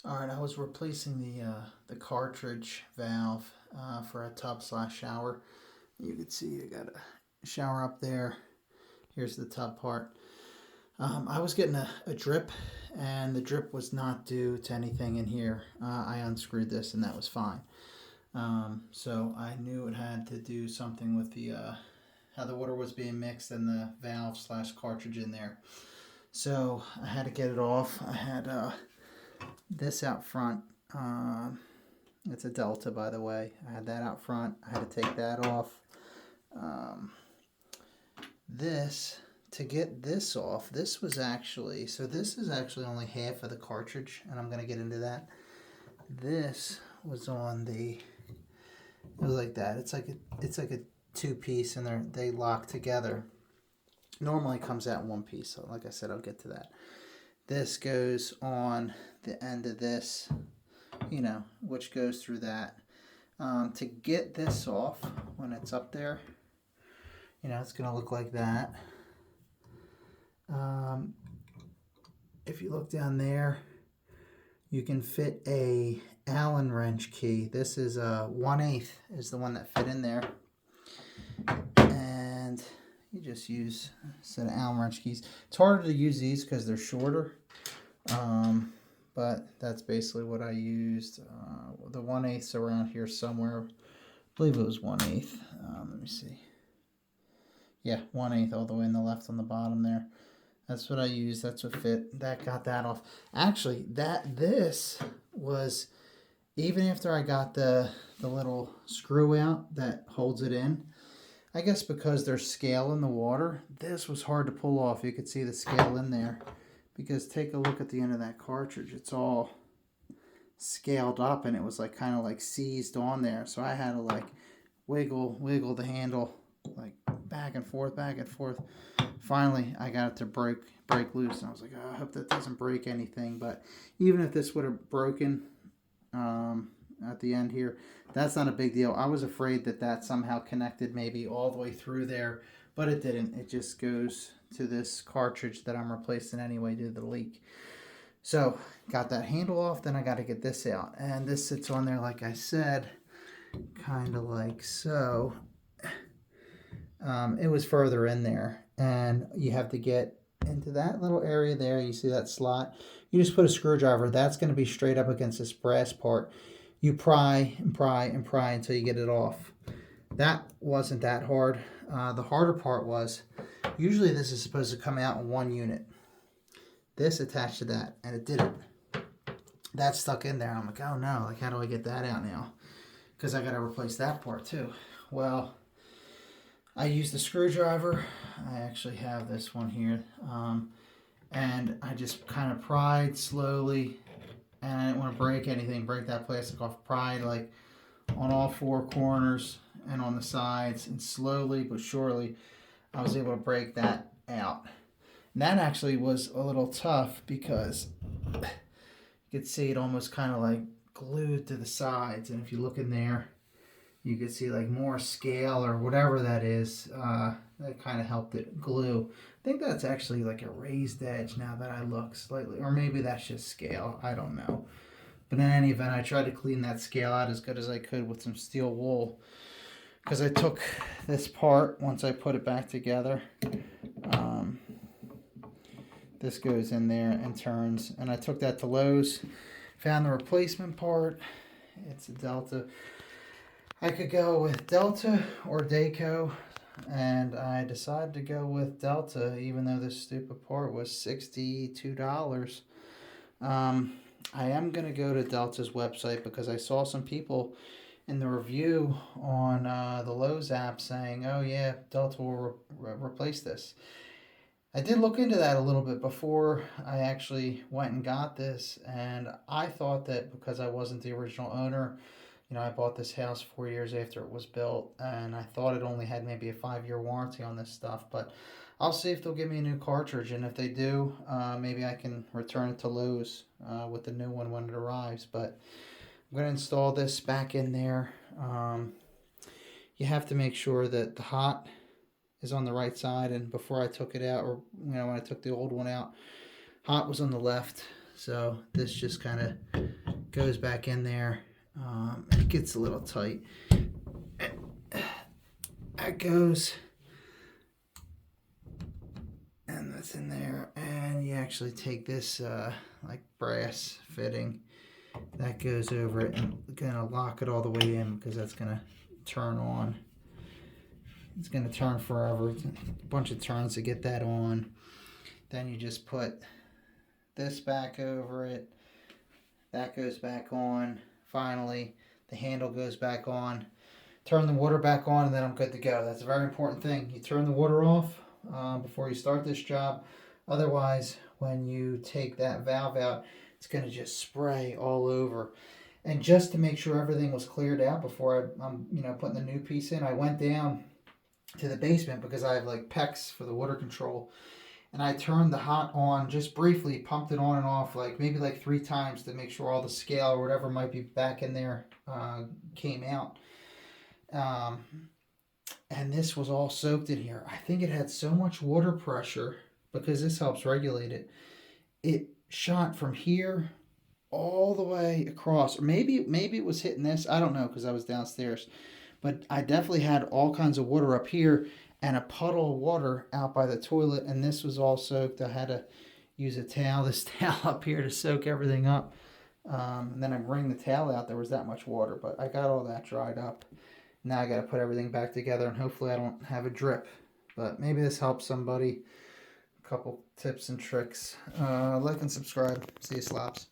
All right, I was replacing the cartridge valve for a tub slash shower. You can see I got a shower up there. Here's the tub part. I was getting a drip, and the drip was not due to anything in here. I unscrewed this, and that was fine. So I knew it had to do something with the how the water was being mixed and the valve slash cartridge in there. So I had to get it off. I had this out front. It's a Delta, by the way. I had that out front. I had to take that off. Um, this, to get this off, this was actually, so this is actually only half of the cartridge, and I'm going to get into that. This was on the, it was like that. It's like a two-piece, and they lock together. Normally it comes out in one piece, so like I said, I'll get to that. This goes on the end of this, which goes through that. To get this off when it's up there, it's going to look like that. If you look down there, you can fit a Allen wrench key. This is a 1/8 is the one that fit in there. And you just use a set of Allen wrench keys. It's harder to use these because they're shorter. But that's basically what I used. The 1/8 around here somewhere. I believe it was 1/8. Let me see. Yeah, 1/8 all the way in the left on the bottom there. That's what I used. That's what fit. That got that off. Actually, this was, even after I got the little screw out that holds it in, I guess because there's scale in the water, this was hard to pull off. You could see the scale in there. Because take a look at the end of that cartridge. It's all scaled up, and it was like kind of like seized on there. So I had to like wiggle the handle like back and forth, back and forth. Finally, I got it to break loose, and I was like, oh, I hope that doesn't break anything. But even if this would have broken at the end here, that's not a big deal. I was afraid that somehow connected maybe all the way through there, but it didn't. It just goes to this cartridge that I'm replacing anyway due to the leak. So got that handle off, then I got to get this out, and this sits on there like I said, kind of like so. It was further in there, and you have to get into that little area there. You see that slot? You just put a screwdriver. That's going to be straight up against this brass part. You pry and pry and pry until you get it off. That wasn't that hard. The harder part was, usually this is supposed to come out in one unit. This attached to that, and it didn't. That stuck in there. I'm like, oh no, like how do I get that out now? Because I got to replace that part too. Well, I used the screwdriver. I actually have this one here. And I just kind of pried slowly, and I didn't want to break anything, break that plastic off. Pried like on all four corners and on the sides, and slowly but surely I was able to break that out. And that actually was a little tough because you could see it almost kind of like glued to the sides, and if you look in there, you could see like more scale or whatever that is. That kind of helped it glue. I think that's actually like a raised edge now that I look slightly, or maybe that's just scale. I don't know. But in any event, I tried to clean that scale out as good as I could with some steel wool, because I took this part once I put it back together. This goes in there and turns, and I took that to Lowe's, found the replacement part. It's a Delta. I could go with Delta or Daco, and I decided to go with Delta, even though this stupid part was $62. I am going to go to Delta's website because I saw some people in the review on the Lowe's app saying, oh yeah, Delta will replace this. I did look into that a little bit before I actually went and got this, and I thought that because I wasn't the original owner, I bought this house 4 years after it was built, and I thought it only had maybe a 5-year warranty on this stuff, but I'll see if they'll give me a new cartridge, and if they do, maybe I can return it to Lowe's with the new one when it arrives. But I'm going to install this back in there. You have to make sure that the hot is on the right side, and before I took it out, or when I took the old one out, hot was on the left. So this just kind of goes back in there. It gets a little tight. That goes, and that's in there. And you actually take this like brass fitting that goes over it, and gonna lock it all the way in because that's gonna turn on. It's gonna turn forever. It's a bunch of turns to get that on. Then you just put this back over it. That goes back on. Finally, the handle goes back on. Turn the water back on, and then I'm good to go. That's a very important thing. You turn the water off before you start this job. Otherwise, when you take that valve out, it's going to just spray all over. And just to make sure everything was cleared out before I'm putting the new piece in, I went down to the basement because I have like PEX for the water control. And I turned the hot on just briefly, pumped it on and off maybe 3 times to make sure all the scale or whatever might be back in there came out. And this was all soaked in here. I think it had so much water pressure because this helps regulate it. It shot from here all the way across, or maybe it was hitting this. I don't know because I was downstairs, but I definitely had all kinds of water up here and a puddle of water out by the toilet, and this was all soaked. I had to use this towel up here to soak everything up. And then I wring the towel out. There was that much water, but I got all that dried up. Now I got to put everything back together, and hopefully I don't have a drip. But maybe this helps somebody. A couple tips and tricks. Like and subscribe. See you, slops.